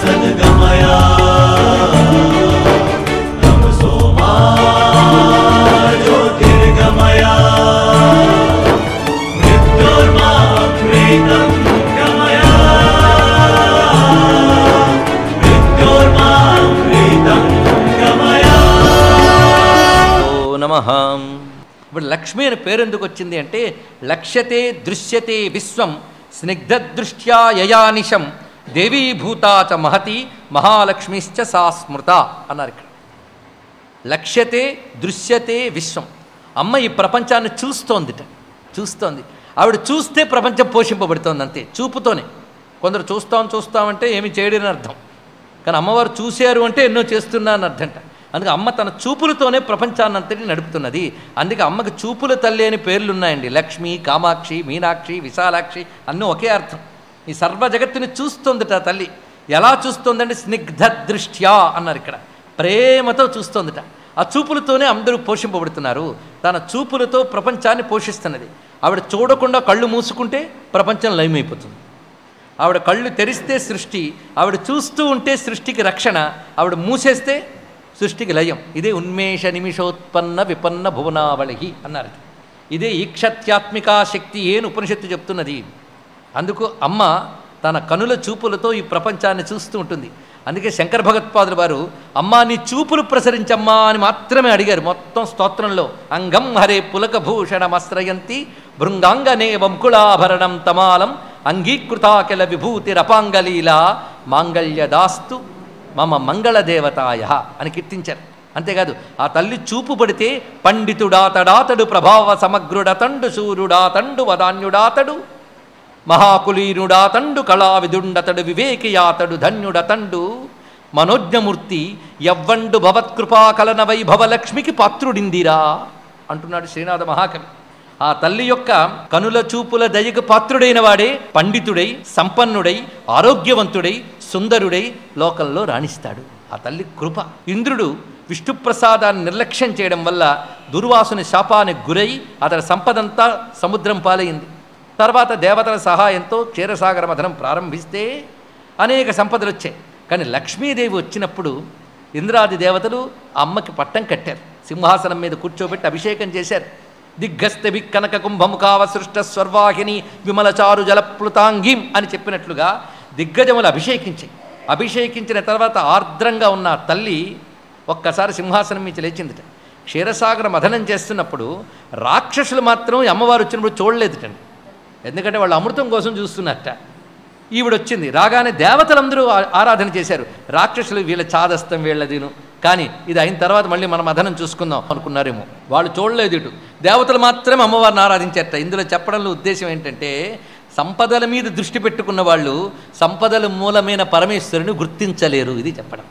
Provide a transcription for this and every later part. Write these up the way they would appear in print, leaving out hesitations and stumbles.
सद्गमया तमसो मा ज्योतिर्गमया मृत्योर्मामृतं गमया मृत्योर्मामृतं गमया ओ नमः। ఇప్పుడు లక్ష్మి అని పేరు ఎందుకు వచ్చింది అంటే లక్ష్యతే దృశ్యతే విశ్వం స్నిగ్ధదృష్ట్యా యయానిశం దేవీభూతా చ మహతి మహాలక్ష్మిశ్చ సా స్మృత అన్నారు ఇక్కడ. లక్ష్యతే దృశ్యతే విశ్వం. అమ్మ ఈ ప్రపంచాన్ని చూస్తోంది. ఆవిడ చూస్తే ప్రపంచం పోషింపబడుతోంది, అంతే, చూపుతోనే. కొందరు చూస్తామంటే ఏమి చేయడని అర్థం, కానీ అమ్మవారు చూశారు అంటే ఎన్నో చేస్తున్నా అని అర్థంట. అందుకే అమ్మ తన చూపులతోనే ప్రపంచాన్నంతటి నడుపుతున్నది. అందుకే అమ్మకి చూపుల తల్లి అని పేర్లు ఉన్నాయండి. లక్ష్మి, కామాక్షి, మీనాక్షి, విశాలాక్షి అన్నీ ఒకే అర్థం. ఈ సర్వ జగత్తుని చూస్తోందిట తల్లి. ఎలా చూస్తోందంటే స్నిగ్ధ దృష్ట్యా అన్నారు ఇక్కడ, ప్రేమతో చూస్తోందిట. ఆ చూపులతోనే అందరూ పోషింపబడుతున్నారు. తన చూపులతో ప్రపంచాన్ని పోషిస్తున్నది. ఆవిడ చూడకుండా కళ్ళు మూసుకుంటే ప్రపంచం లయమైపోతుంది. ఆవిడ కళ్ళు తెరిస్తే సృష్టి, ఆవిడ చూస్తూ ఉంటే సృష్టికి రక్షణ, ఆవిడ మూసేస్తే సృష్టికి లయం. ఇదే ఉన్మేష నిమిషోత్పన్న విపన్న భువనావళి అన్నారు. ఇదే ఈక్షత్యాత్మికా శక్తి అని ఉపనిషత్తు చెప్తున్నది. అందుకు అమ్మ తన కనుల చూపులతో ఈ ప్రపంచాన్ని చూస్తూ ఉంటుంది. అందుకే శంకర భగవత్పాదుల వారు అమ్మా నీ చూపులు ప్రసరించమ్మా అని మాత్రమే అడిగారు మొత్తం స్తోత్రంలో. అంగం హరే పులకభూషణమస్రయంతి భృంగాంగనే వంకుళాభరణం తమాలం అంగీకృతాకిల విభూతిరపాంగలీలా మాంగళ్యదాస్తు మమ మంగళదేవతాయ అని కీర్తించారు. అంతేకాదు ఆ తల్లి చూపు పడితే పండితుడాతడాతడు ప్రభావ సమగ్రుడతండు సూర్యుడాతండు వదాన్యుడాతడు మహాకులీనుడాతండు కళావిదుండతడు వివేకియాతడు ధన్యుడతండు మనోజ్ఞమూర్తి యవ్వండు భవత్కృపాకలన వైభవలక్ష్మికి పాత్రుడిందిరా అంటున్నాడు శ్రీనాథ మహాకవి. ఆ తల్లి యొక్క కనుల చూపుల దయకు పాత్రుడైన వాడే పండితుడై సంపన్నుడై ఆరోగ్యవంతుడై సుందరుడై లోకంలో రాణిస్తాడు. ఆ తల్లి కృప. ఇంద్రుడు విష్ణుప్రసాదాన్ని నిర్లక్ష్యం చేయడం వల్ల దుర్వాసుని శాపానికి గురై అతని సంపదంతా సముద్రం పాలైంది. తర్వాత దేవతల సహాయంతో క్షీరసాగర మథనం ప్రారంభిస్తే అనేక సంపదలు వచ్చాయి. కానీ లక్ష్మీదేవి వచ్చినప్పుడు ఇంద్రాది దేవతలు అమ్మకి పట్టం కట్టారు. సింహాసనం మీద కూర్చోబెట్టి అభిషేకం చేశారు. దిగ్గస్తభి కనక కుంభముఖావ సృష్ట స్వర్వాహిని విమలచారు జలప్లుతాంగిం అని చెప్పినట్లుగా దిగ్గజములు అభిషేకించిన తర్వాత ఆర్ద్రంగా ఉన్న తల్లి ఒక్కసారి సింహాసనం నుంచి లేచిందిట. క్షీరసాగర మథనం చేస్తున్నప్పుడు రాక్షసులు మాత్రం అమ్మవారు వచ్చినప్పుడు చూడలేదుటండి. ఎందుకంటే వాళ్ళు అమృతం కోసం చూస్తున్నట్ట. ఈవిడొచ్చింది రాగానే దేవతలందరూ ఆరాధన చేశారు. రాక్షసులు వీళ్ళ చాదస్తం వీళ్ళదిను, కానీ ఇది అయిన తర్వాత మళ్ళీ మనం మథనం చూసుకుందాం అనుకున్నారేమో. వాళ్ళు చూడలేదు ఇటు, దేవతలు మాత్రమే అమ్మవారిని ఆరాధించారట. ఇందులో చెప్పడంలో ఉద్దేశం ఏంటంటే సంపదల మీద దృష్టి పెట్టుకున్న వాళ్ళు సంపదల మూలమైన పరమేశ్వరుని గుర్తించలేరు. ఇది చెప్పడం.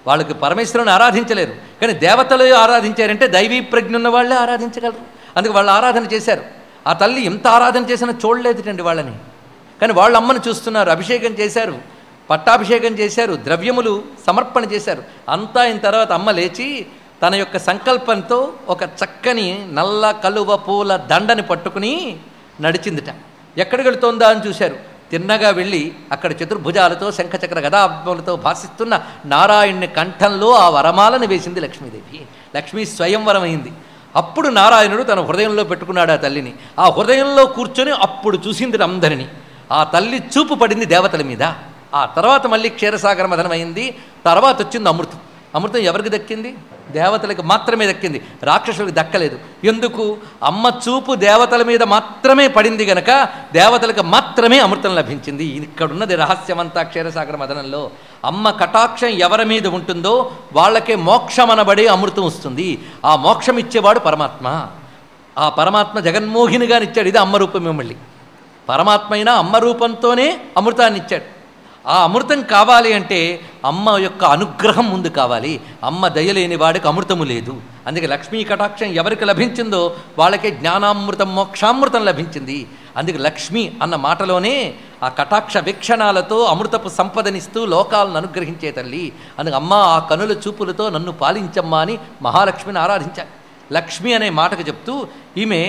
వాళ్ళకి పరమేశ్వరుని ఆరాధించలేరు, కానీ దేవతలు ఆరాధించారంటే దైవీ ప్రజ్ఞ ఉన్న వాళ్ళే ఆరాధించగలరు. అందుకే వాళ్ళు ఆరాధన చేశారు. ఆ తల్లి ఎంత ఆరాధన చేసినా చూడలేదుటండి వాళ్ళని, కానీ వాళ్ళు అమ్మను చూస్తున్నారు. అభిషేకం చేశారు, పట్టాభిషేకం చేశారు, ద్రవ్యములు సమర్పణ చేశారు. అంతా అయిన తర్వాత అమ్మ లేచి తన యొక్క సంకల్పంతో ఒక చక్కని నల్ల కలువ పూల దండని పట్టుకుని నడిచిందిట. ఎక్కడికి వెళుతోందా అని చూశారు. తిన్నగా వెళ్ళి అక్కడ చతుర్భుజాలతో శంఖచక్ర గదాభములతో భాసిస్తున్న నారాయణుని కంఠంలో ఆ వరమాలను వేసింది లక్ష్మీదేవి. లక్ష్మీ స్వయంవరం అయింది. అప్పుడు నారాయణుడు తన హృదయంలో పెట్టుకున్నాడు ఆ తల్లిని. ఆ హృదయంలో కూర్చొని అప్పుడు చూసింది అందరినీ. ఆ తల్లి చూపు పడింది దేవతల మీద. ఆ తర్వాత మళ్ళీ క్షీరసాగర మథనం అయింది. తర్వాత వచ్చింది అమృతం. అమృతం ఎవరికి దక్కింది? దేవతలకు మాత్రమే దక్కింది, రాక్షసులకు దక్కలేదు. ఎందుకు? అమ్మ చూపు దేవతల మీద మాత్రమే పడింది గనక దేవతలకు మాత్రమే అమృతం లభించింది. ఇక్కడున్నది రహస్యమంతా క్షీరసాగర మథనంలో. అమ్మ కటాక్షం ఎవరి మీద ఉంటుందో వాళ్ళకే మోక్షమనబడే అమృతం వస్తుంది. ఆ మోక్షం ఇచ్చేవాడు పరమాత్మ. ఆ పరమాత్మ జగన్మోహినిగా ఇచ్చాడు. ఇది అమ్మ రూపమే. మళ్ళీ పరమాత్మ అయినా అమ్మ రూపంతోనే అమృతాన్ని ఇచ్చాడు. ఆ అమృతం కావాలి అంటే అమ్మ యొక్క అనుగ్రహం ముందు కావాలి. అమ్మ దయలేని వాడికి అమృతము లేదు. అందుకే లక్ష్మీ కటాక్షం ఎవరికి లభించిందో వాళ్ళకే జ్ఞానామృతం మోక్షామృతం లభించింది. అందుకే లక్ష్మి అన్న మాటలోనే ఆ కటాక్ష వీక్షణాలతో అమృతపు సంపదనిస్తూ లోకాలను అనుగ్రహించే తల్లి. అందుకే అమ్మ ఆ కనుల చూపులతో నన్ను పాలించమ్మా అని మహాలక్ష్మిని ఆరాధించాలి. లక్ష్మి అనే మాటకు చెప్తూ ఈమె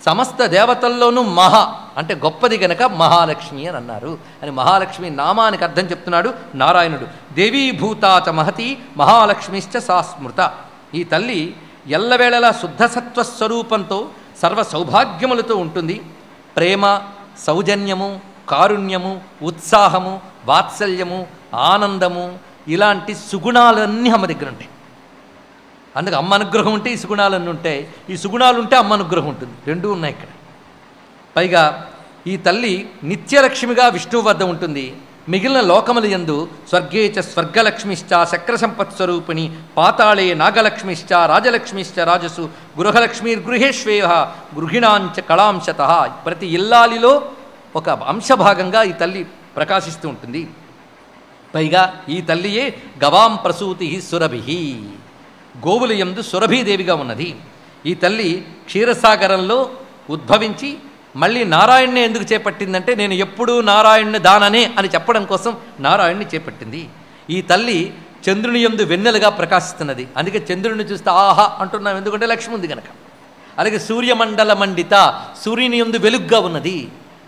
సమస్త దేవతల్లోనూ మహా అంటే గొప్పది గనక మహాలక్ష్మి అని అన్నారు అని మహాలక్ష్మి నామానికి అర్థం చెప్తున్నాడు నారాయణుడు. దేవీభూతాచ మహతి మహాలక్ష్మిశ్చ సాస్మృత. ఈ తల్లి ఎల్లవేళలా శుద్ధసత్వ స్వరూపంతో సర్వ సౌభాగ్యములతో ఉంటుంది. ప్రేమ, సౌజన్యము, కారుణ్యము, ఉత్సాహము, వాత్సల్యము, ఆనందము ఇలాంటి సుగుణాలన్నీ అమ్మ దగ్గర ఉంటాయి. అందుకే అమ్మ అనుగ్రహం ఉంటే ఈ సుగుణాలన్నీ ఉంటాయి, ఈ సుగుణాలు ఉంటే అమ్మ అనుగ్రహం ఉంటుంది. రెండూ ఉన్నాయి ఇక్కడ. పైగా ఈ తల్లి నిత్యలక్ష్మిగా విష్ణువు వద్ద ఉంటుంది. మిగిలిన లోకముల యందు స్వర్గే చ స్వర్గలక్ష్మిశ్చ చక్రసంపత్స్వరూపిణి పాతాళే నాగలక్ష్మిశ్చ రాజలక్ష్మిశ్చ రాజసు గృహలక్ష్మీర్గృహేష్వేయ గృహిణాంచ కళాంశత. ప్రతి ఇల్లాలిలో ఒక అంశభాగంగా ఈ తల్లి ప్రకాశిస్తూ ఉంటుంది. పైగా ఈ తల్లియే గవాం ప్రసూతి సురభి, గోవుల యందు సురభీదేవిగా ఉన్నది. ఈ తల్లి క్షీరసాగరంలో ఉద్భవించి మళ్ళీ నారాయణ్ణి ఎందుకు చేపట్టిందంటే నేను ఎప్పుడూ నారాయణ్ణి దాననే అని చెప్పడం కోసం నారాయణ్ణి చేపట్టింది. ఈ తల్లి చంద్రుని యందు వెన్నెలుగా ప్రకాశిస్తున్నది. అందుకే చంద్రుడిని చూస్తే ఆహా అంటున్నాం, ఎందుకంటే లక్ష్మి ఉంది కనుక. అలాగే సూర్యమండల మండిత, సూర్యుని యందు వెలుగ్గా ఉన్నది.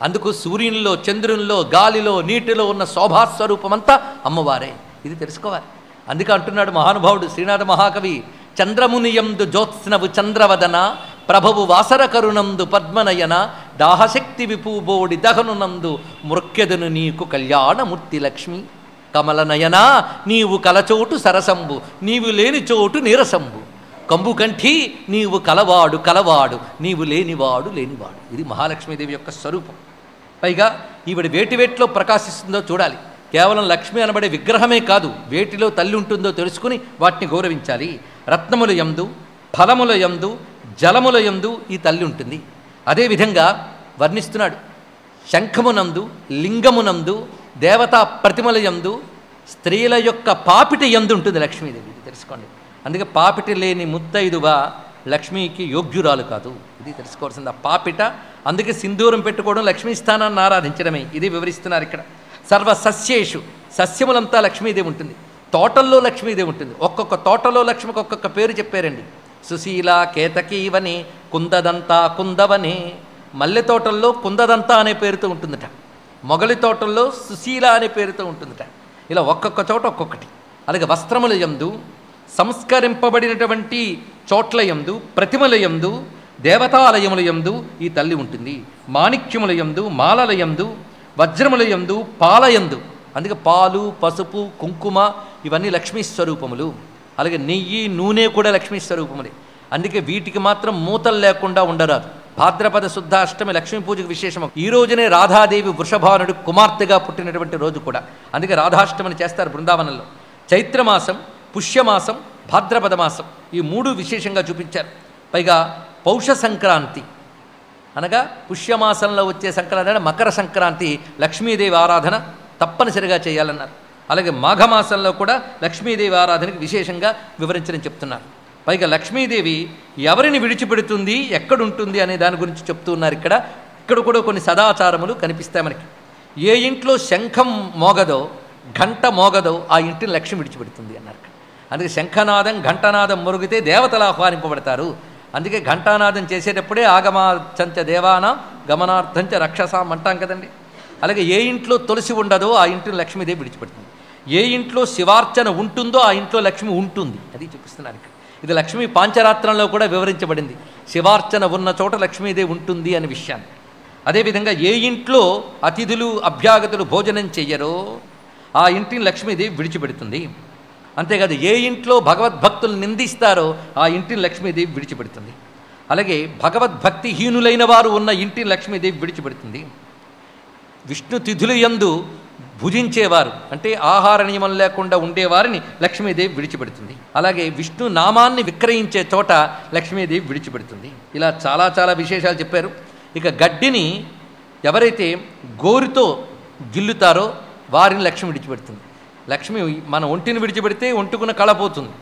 అందుకు సూర్యునిలో, చంద్రునిలో, గాలిలో, నీటిలో ఉన్న శోభాస్వరూపమంతా అమ్మవారే. ఇది తెలుసుకోవాలి. అందుకే అంటున్నాడు మహానుభావుడు శ్రీనాథ మహాకవి, చంద్రమునియందు జ్యోత్స్నవు చంద్రవదన ప్రభవు వాసర కరుణందు పద్మనయన దాహశక్తి విపూబోడి దహనునందు మృక్యదును నీకు కళ్యాణమూర్తి లక్ష్మి కమలనయన నీవు కలచోటు సరసంబు నీవు లేని చోటు నీరసంబు కంబుకంఠి నీవు కలవాడు కలవాడు నీవు లేనివాడు లేనివాడు. ఇది మహాలక్ష్మీదేవి యొక్క స్వరూపం. పైగా ఈవిడ వేటిలో ప్రకాశిస్తుందో చూడాలి. కేవలం లక్ష్మి అనబడే విగ్రహమే కాదు, వేటిలో తల్లి ఉంటుందో తెలుసుకుని వాటిని గౌరవించాలి. రత్నముల యందు, ఫలముల యందు, జలముల యందు ఈ తల్లి ఉంటుంది. అదేవిధంగా వర్ణిస్తున్నాడు. శంఖమునందు, లింగమునందు, దేవతా ప్రతిమల యందు, స్త్రీల యొక్క పాపిటి యందు ఉంటుంది లక్ష్మీదేవి. ఇది తెలుసుకోండి. అందుకే పాపిటి లేని ముత్తైదుగా లక్ష్మీకి యోగ్యురాలు కాదు. ఇది తెలుసుకోవాల్సింది. ఆ పాపిట, అందుకే సింధూరం పెట్టుకోవడం లక్ష్మీ స్థానాన్ని ఆరాధించడమే. ఇది వివరిస్తున్నారు ఇక్కడ. సర్వ సస్యేషు, సస్యములంతా లక్ష్మీదేవి ఉంటుంది. తోటల్లో లక్ష్మీదేవి ఉంటుంది. ఒక్కొక్క తోటలో లక్ష్మికి ఒక్కొక్క పేరు చెప్పారండి. సుశీల కేతకీవని కుందదంతా కుందవని. మల్లె తోటల్లో కుందదంతా అనే పేరుతో ఉంటుందట. మొగలి తోటల్లో సుశీల అనే పేరుతో ఉంటుందట. ఇలా ఒక్కొక్క చోట ఒక్కొక్కటి. అలాగే వస్త్రముల యందు, సంస్కరింపబడినటువంటి చోట్ల యందు, ప్రతిమల యందు, దేవతాలయముల యందు ఈ తల్లి ఉంటుంది. మాణిక్యముల యందు, మాలల యందు, వజ్రముల యందు, పాలయందు. అందుకే పాలు, పసుపు, కుంకుమ ఇవన్నీ లక్ష్మీ స్వరూపములు. అలాగే నెయ్యి, నూనె కూడా లక్ష్మీ స్వరూపములే. అందుకే వీటికి మాత్రం మూతలు లేకుండా ఉండరాదు. భాద్రపద శుద్ధ అష్టమి లక్ష్మీ పూజకు విశేషము. ఈ రోజునే రాధాదేవి వృషభానుడు కుమార్తెగా పుట్టినటువంటి రోజు కూడా. అందుకే రాధాష్టమిని చేస్తారు బృందావనంలో. చైత్రమాసం, పుష్యమాసం, భాద్రపద మాసం ఈ మూడు విశేషంగా చూపించారు. పైగా పౌష సంక్రాంతి అనగా పుష్యమాసంలో వచ్చే సంక్రాంతి అంటే మకర సంక్రాంతి లక్ష్మీదేవి ఆరాధన తప్పనిసరిగా చేయాలన్నారు. అలాగే మాఘమాసంలో కూడా లక్ష్మీదేవి ఆరాధనకి విశేషంగా వివరించడం చెప్తున్నారు. పైగా లక్ష్మీదేవి ఎవరిని విడిచిపెడుతుంది, ఎక్కడుంటుంది అనే దాని గురించి చెప్తూ ఉన్నారు. ఇక్కడ కూడా కొన్ని సదాచారములు కనిపిస్తాయి మనకి. ఏ ఇంట్లో శంఖం మోగదో, ఘంట మోగదో ఆ ఇంటిని లక్ష్మి విడిచిపెడుతుంది అన్నారు. అందుకే శంఖనాదం, ఘంటనాదం మొరిగితే దేవతలు ఆహ్వానింపబడతారు. అందుకే ఘంటానాదం చేసేటప్పుడే ఆగమాచంచ దేవానాం గమనార్థంచ రక్షసాం అంటాం కదండి. అలాగే ఏ ఇంట్లో తులసి ఉండదో ఆ ఇంటిని లక్ష్మీదేవి విడిచిపెడుతుంది. ఏ ఇంట్లో శివార్చన ఉంటుందో ఆ ఇంట్లో లక్ష్మి ఉంటుంది. అది చూపిస్తున్నారు ఇక్కడ. ఇది లక్ష్మీ పాంచరాత్రంలో కూడా వివరించబడింది. శివార్చన ఉన్న చోట లక్ష్మీదేవి ఉంటుంది అనే విషయాన్ని. అదేవిధంగా ఏ ఇంట్లో అతిథులు అభ్యాగతులు భోజనం చెయ్యరో ఆ ఇంటిని లక్ష్మీదేవి విడిచిపెడుతుంది. అంతేకాదు ఏ ఇంట్లో భగవద్భక్తులు నిందిస్తారో ఆ ఇంటిని లక్ష్మీదేవి విడిచిపెడుతుంది. అలాగే భగవద్భక్తిహీనులైన వారు ఉన్న ఇంటిని లక్ష్మీదేవి విడిచిపెడుతుంది. విష్ణు తిథుల యందు భుజించేవారు అంటే ఆహార నియమం లేకుండా ఉండేవారిని లక్ష్మీదేవి విడిచిపెడుతుంది. అలాగే విష్ణు నామాన్ని విక్రయించే చోట లక్ష్మీదేవి విడిచిపెడుతుంది. ఇలా చాలా చాలా విశేషాలు చెప్పారు. ఇక గడ్డిని ఎవరైతే గోరుతో గిల్లుతారో వారిని లక్ష్మి విడిచిపెడుతుంది. లక్ష్మి మన ఒంటిని విడిచిపెడితే ఒంటుకున్న కళ పోతుంది.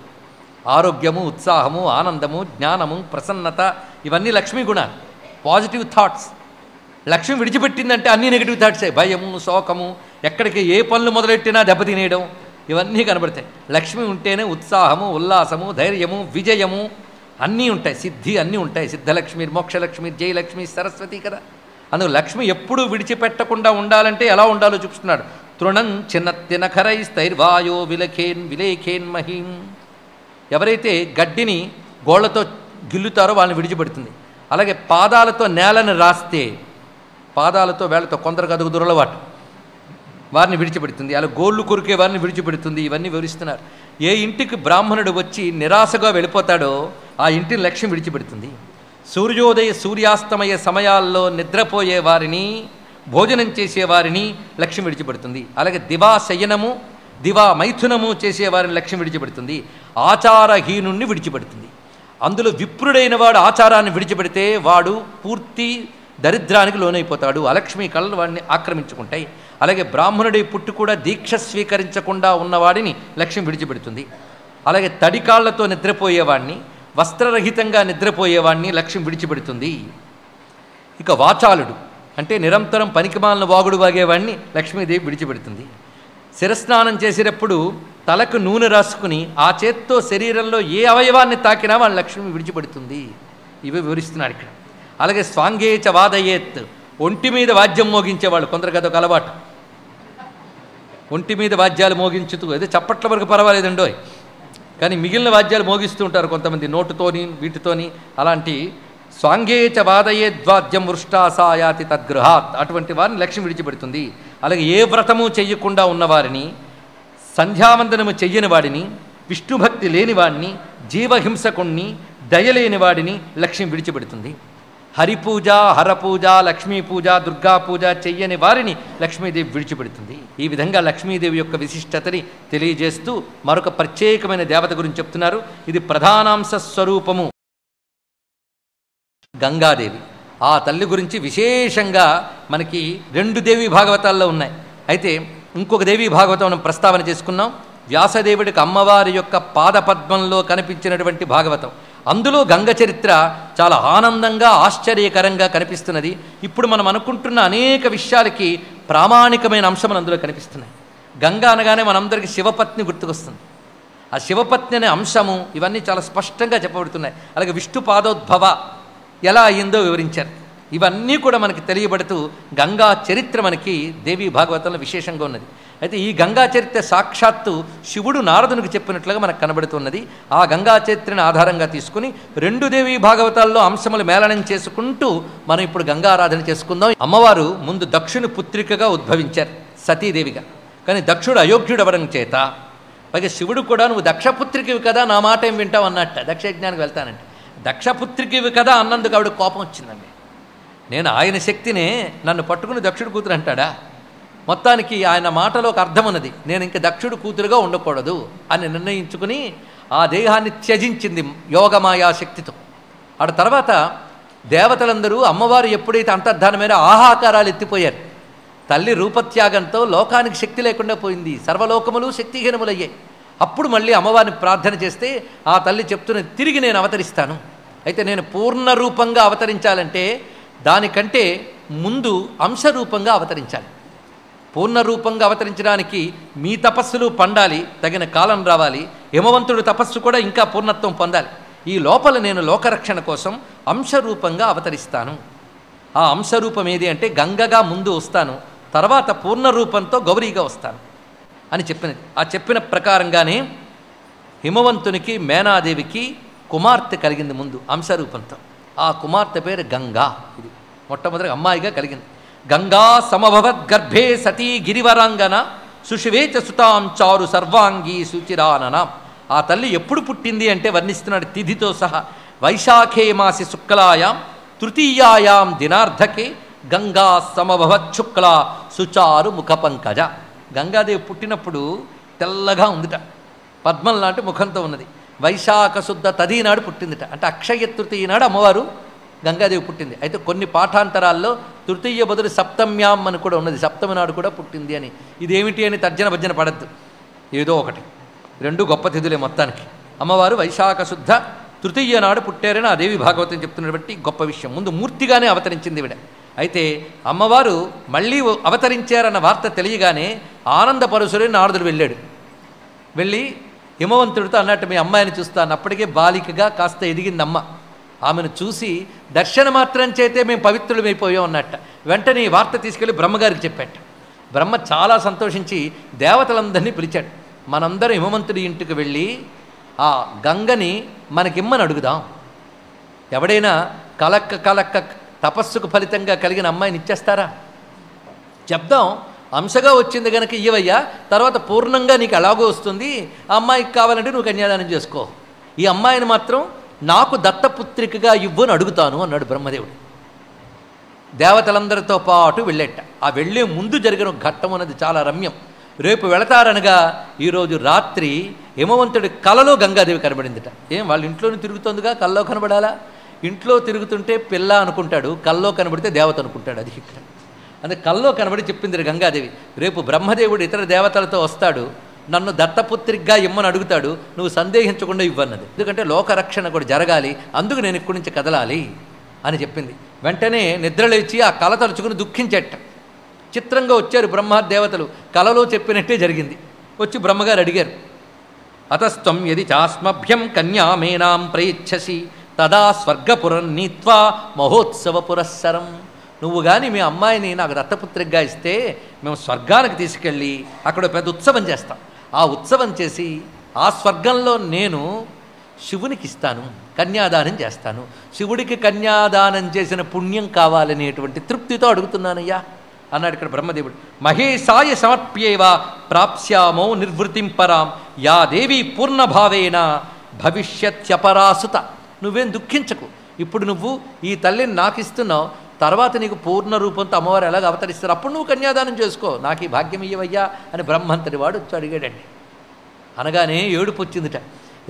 ఆరోగ్యము, ఉత్సాహము, ఆనందము, జ్ఞానము, ప్రసన్నత ఇవన్నీ లక్ష్మీ గుణాలు, పాజిటివ్ థాట్స్. లక్ష్మి విడిచిపెట్టిందంటే అన్ని నెగిటివ్ థాట్సే. భయము, శోకము, ఎక్కడికి ఏ పనులు మొదలెట్టినా దెబ్బతినేయడం ఇవన్నీ కనబడతాయి. లక్ష్మి ఉంటేనే ఉత్సాహము, ఉల్లాసము, ధైర్యము, విజయము అన్నీ ఉంటాయి, సిద్ధి అన్నీ ఉంటాయి. సిద్ధలక్ష్మి, మోక్షలక్ష్మి, జయలక్ష్మి, సరస్వతి కదా. అందుకు లక్ష్మి ఎప్పుడూ విడిచిపెట్టకుండా ఉండాలంటే ఎలా ఉండాలో చూపిస్తున్నాడు. తృణం చిన్నత్తినఖరై స్థైర్వాయో విలేఖేన్ మహీం. ఎవరైతే గడ్డిని గోళ్లతో గిల్లుతారో వాళ్ళని విడిచిపెడుతుంది. అలాగే పాదాలతో నేలను రాస్తే, పాదాలతో వేళ్లతో కొందరు అదుగు దురలవాటు, వారిని విడిచిపెడుతుంది. అలా గోళ్ళు కొరికే వారిని విడిచిపెడుతుంది. ఇవన్నీ వివరిస్తున్నారు. ఏ ఇంటికి బ్రాహ్మణుడు వచ్చి నిరాశగా వెళ్ళిపోతాడో ఆ ఇంటిని లక్ష్మి విడిచిపెడుతుంది. సూర్యోదయ సూర్యాస్తమయ సమయాల్లో నిద్రపోయే వారిని, భోజనం చేసేవారిని లక్ష్మి విడిచిపెడుతుంది. అలాగే దివా శయనము, దివా మైథునము చేసేవారిని లక్ష్మి విడిచిపెడుతుంది. ఆచారహీనుణ్ణి విడిచిపెడుతుంది. అందులో విప్రుడైన వాడు ఆచారాన్ని విడిచిపెడితే వాడు పూర్తి దరిద్రానికి లోనైపోతాడు. అలక్ష్మి కళలు వాడిని ఆక్రమించుకుంటాయి. అలాగే బ్రాహ్మణుడి పుట్టి కూడా దీక్ష స్వీకరించకుండా ఉన్నవాడిని లక్ష్మి విడిచిపెడుతుంది. అలాగే తడికాళ్లతో నిద్రపోయేవాడిని, వస్త్రరహితంగా నిద్రపోయేవాడిని లక్ష్మి విడిచిపెడుతుంది. ఇక వాచాలుడు అంటే నిరంతరం పనికిమాలిన వాగుడు వాగేవాడిని లక్ష్మీదేవి విడిచిపెడుతుంది. శిరస్నానం చేసేటప్పుడు తలకు నూనె రాసుకుని ఆ చేత్తో శరీరంలో ఏ అవయవాన్ని తాకినా వాళ్ళ లక్ష్మి విడిచిపెడుతుంది. ఇవి వివరిస్తున్నాడు ఇక్కడ. అలాగే స్వాంగేచ వాదయేత్, ఒంటి మీద వాద్యం మోగించేవాళ్ళు కొందరికి అదొక అలవాటు. ఒంటి మీద వాద్యాలు మోగించుతూ, అదే చప్పట్ల వరకు పర్వాలేదండో, కానీ మిగిలిన వాద్యాలు మోగిస్తూ ఉంటారు కొంతమంది, నోటుతోని వీటితోని. అలాంటి స్వాంగేచ వాదయేద్వాద్యం వృష్టాసాయాతి తద్గృహాత్, అటువంటి వారిని లక్ష్మి విడిచిపెడుతుంది. అలాగే ఏ వ్రతము చెయ్యకుండా ఉన్నవారిని, సంధ్యావందనము చెయ్యని వాడిని, విష్ణుభక్తి లేనివాడిని, జీవహింసకుణ్ణి, దయలేని వాడిని లక్ష్మి విడిచిపెడుతుంది. హరిపూజ, హరపూజ, లక్ష్మీ పూజ, దుర్గా పూజ చెయ్యని వారిని లక్ష్మీదేవి విడిచిపెడుతుంది. ఈ విధంగా లక్ష్మీదేవి యొక్క విశిష్టతని తెలియజేస్తూ మరొక ప్రత్యేకమైన దేవత గురించి చెప్తున్నారు. ఇది ప్రధానాంశ స్వరూపము గంగాదేవి. ఆ తల్లి గురించి విశేషంగా మనకి 2 దేవీ భాగవతాల్లో ఉన్నాయి. అయితే ఇంకొక దేవీ భాగవతం మనం ప్రస్తావన చేసుకున్నాం. వ్యాసదేవుడికి అమ్మవారి యొక్క పాదపద్మంలో కనిపించినటువంటి భాగవతం. అందులో గంగ చరిత్ర చాలా ఆనందంగా, ఆశ్చర్యకరంగా కనిపిస్తున్నది. ఇప్పుడు మనం అనుకుంటున్న అనేక విషయాలకి ప్రామాణికమైన అంశములు అందులో కనిపిస్తున్నాయి. గంగ అనగానే మనందరికీ శివపత్ని గుర్తుకొస్తుంది. ఆ శివపత్ని అనే అంశము ఇవన్నీ చాలా స్పష్టంగా చెప్పబడుతున్నాయి. అలాగే విష్ణు పాదోద్భవ ఎలా అయ్యిందో వివరించారు. ఇవన్నీ కూడా మనకి తెలియబడుతూ గంగా చరిత్ర మనకి దేవీ భాగవతంలో విశేషంగా ఉన్నది. అయితే ఈ గంగా చరిత్ర సాక్షాత్తు శివుడు నారదునికి చెప్పినట్లుగా మనకు కనబడుతున్నది. ఆ గంగా చరిత్రను ఆధారంగా తీసుకుని 2 దేవీ భాగవతాల్లో అంశములు మేళనం చేసుకుంటూ మనం ఇప్పుడు గంగారాధన చేసుకుందాం. అమ్మవారు ముందు దక్షుని పుత్రికగా ఉద్భవించారు, సతీదేవిగా. కానీ దక్షుడు అయోగ్యుడు అవ్వడం చేత, పైగా శివుడు కూడా నువ్వు దక్షపుత్రికవి కదా, నా మాట ఏం వింటావు అన్నట్ట. దక్షయజ్ఞానికి వెళ్తానంటే దక్షపుత్రికవి కదా అన్నందుకు ఆవిడ కోపం వచ్చిందండి. నేను ఆయన శక్తినే నన్ను పట్టుకుని దక్షుడు కూతురు అంటాడా? మొత్తానికి ఆయన మాటలో ఒక అర్థం ఉన్నది. నేను ఇంక దక్షుడు కూతురుగా ఉండకూడదు అని నిర్ణయించుకుని ఆ దేహాన్ని త్యజించింది యోగమాయా శక్తితో. ఆ తర్వాత దేవతలందరూ అమ్మవారు ఎప్పుడైతే అంతర్ధానమైన ఆహాకారాలు ఎత్తిపోయారు, తల్లి రూపత్యాగంతో లోకానికి శక్తి లేకుండా పోయింది, సర్వలోకములు శక్తిహీనములయ్యాయి. అప్పుడు మళ్ళీ అమ్మవారిని ప్రార్థన చేస్తే ఆ తల్లి చెప్తున్నది, తిరిగి నేను అవతరిస్తాను. అయితే నేను పూర్ణ రూపంగా అవతరించాలంటే దానికంటే ముందు అంశరూపంగా అవతరించాలి. పూర్ణ రూపంగా అవతరించడానికి మీ తపస్సులు పండాలి, తగిన కాలం రావాలి. హిమవంతుడు తపస్సు కూడా ఇంకా పూర్ణత్వం పొందాలి. ఈ లోపల నేను లోకరక్షణ కోసం అంశరూపంగా అవతరిస్తాను. ఆ అంశరూపం ఏది అంటే గంగగా ముందు వస్తాను, తర్వాత పూర్ణ రూపంతో గౌరీగా వస్తాను అని చెప్పినది. ఆ చెప్పిన ప్రకారంగానే హిమవంతునికి మేనాదేవికి కుమార్తె కలిగింది ముందు అంశరూపంతో. ఆ కుమార్తె పేరు గంగా. ఇది మొట్టమొదటి అమ్మాయిగా కలిగింది. గంగా సమభవద్గర్భే సతీ గిరివరాంగన సుషివేచ సుతాం చారు సర్వాంగీ సుచిరానన. ఆ తల్లి ఎప్పుడు పుట్టింది అంటే వర్ణిస్తున్నాడు తిథితో సహా. వైశాఖే మాసి శుక్లాయాం తృతీయాయాం దినార్ధకే గంగా సమభవత్ శుక్లా సుచారు ముఖ పంకజ. గంగాదేవి పుట్టినప్పుడు తెల్లగా ఉందిట, పద్మం లాంటి ముఖంతో ఉన్నది. వైశాఖ శుద్ధ తదీనాడు పుట్టిందిట, అంటే అక్షయ తృతీయ నాడు అమ్మవారు గంగాదేవి పుట్టింది. అయితే కొన్ని పాఠాంతరాల్లో తృతీయ బదులు సప్తమ్యాం అని కూడా ఉన్నది, సప్తమి నాడు కూడా పుట్టింది అని. ఇదేమిటి అని తర్జన భర్జన పడద్దు, ఏదో ఒకటి, 2 గొప్ప తిథులే మొత్తానికి. అమ్మవారు వైశాఖ శుద్ధ తృతీయ నాడు పుట్టారని ఆ దేవి భాగవతం చెప్తున్నది బట్టి గొప్ప విషయం. ముందు మూర్తిగానే అవతరించింది ఈవిడ. అయితే అమ్మవారు మళ్ళీ అవతరించారన్న వార్త తెలియగానే ఆనందపరుశుడైన నారదుడు వెళ్ళాడు. వెళ్ళి హిమవంతుడితో అన్నట్టు మీ అమ్మాయిని చూస్తాను. అప్పటికే బాలికగా కాస్త ఎదిగిందమ్మ. ఆమెను చూసి దర్శన మాత్రం చేతే మేము పవిత్రులమైపోయాం అన్నట్ట. వెంటనే ఈ వార్త తీసుకెళ్ళి బ్రహ్మగారికి చెప్పాట. బ్రహ్మ చాలా సంతోషించి దేవతలందరినీ పిలిచాడు. మనందరం హిమవంతుడి ఇంటికి వెళ్ళి ఆ గంగని మనకిమ్మని అడుగుదాం. ఎవడైనా కలక్క తపస్సుకు ఫలితంగా కలిగిన అమ్మాయిని ఇచ్చేస్తారా? చెప్దాం, అంశగా వచ్చింది కనుక ఇయ్యవయ్యా, తర్వాత పూర్ణంగా నీకు ఎలాగో వస్తుంది. ఆ అమ్మాయికి కావాలంటే నువ్వు కన్యాదానం చేసుకో. ఈ అమ్మాయిని మాత్రం నాకు దత్తపుత్రికగా ఇవ్వు అని అడుగుతాను అన్నాడు బ్రహ్మదేవుడు. దేవతలందరితో పాటు వెళ్ళేట. ఆ వెళ్ళే ముందు జరిగిన ఘట్టం అన్నది చాలా రమ్యం. రేపు వెళతారనగా ఈరోజు రాత్రి హిమవంతుడి కలలో గంగాదేవి కనబడిందిట. ఏం వాళ్ళ ఇంట్లోనే తిరుగుతుందిగా, కల్లో కనబడాలా? ఇంట్లో తిరుగుతుంటే పిల్ల అనుకుంటాడు, కల్లో కనబడితే దేవత అనుకుంటాడు. అది ఇక్కడ అంటే కల్లో కనబడి చెప్పింది గంగాదేవి, రేపు బ్రహ్మదేవుడు ఇతర దేవతలతో వస్తాడు, నన్ను దత్తపుత్రిగా ఇమ్మని అడుగుతాడు, నువ్వు సందేహించకుండా ఇవ్వన్నది. ఎందుకంటే లోకరక్షణ కూడా జరగాలి, అందుకు నేను ఇక్కడి నుంచి కదలాలి అని చెప్పింది. వెంటనే నిద్రలేచి ఆ కల తలుచుకుని దుఃఖించేట. చిత్రంగా వచ్చారు బ్రహ్మదేవతలు. కలలో చెప్పినట్టే జరిగింది. వచ్చి బ్రహ్మగారు అడిగారు, అతస్త్వం యది చాస్మభ్యం కన్యామేనాం ప్రయిచ్చసి తదా స్వర్గపురం నీత్వా మహోత్సవ పురస్సరం. నువ్వు కానీ మీ అమ్మాయిని నాకు దత్తపుత్రిగా ఇస్తే మేము స్వర్గానికి తీసుకెళ్ళి అక్కడ పెద్ద ఉత్సవం చేస్తాం. ఆ ఉత్సవం చేసి ఆ స్వర్గంలో నేను శివునికి ఇస్తాను, కన్యాదానం చేస్తాను. శివుడికి కన్యాదానం చేసిన పుణ్యం కావాలనేటువంటి తృప్తితో అడుగుతున్నానయ్యా అన్నాడు ఇక్కడ బ్రహ్మదేవుడు. మహేశాయ సమర్ప్యేవ ప్రాప్స్యామో నిర్వృతిం పరాం యా దేవి పూర్ణభావేన భవిష్యత్యపరాసుత. నువ్వేం దుఃఖించకు, ఇప్పుడు నువ్వు ఈ తల్లిని నాకు ఇస్తున్నావు, తర్వాత నీకు పూర్ణ రూపంతో అమ్మవారు ఎలాగ అవతరిస్తారు, అప్పుడు నువ్వు కన్యాదానం చేసుకో, నాకు ఈ భాగ్యం ఇయ్యవయ్యా అని బ్రహ్మంతటి వాడు వచ్చి అడిగాడండి. అనగానే ఏడుపు వచ్చిందిట.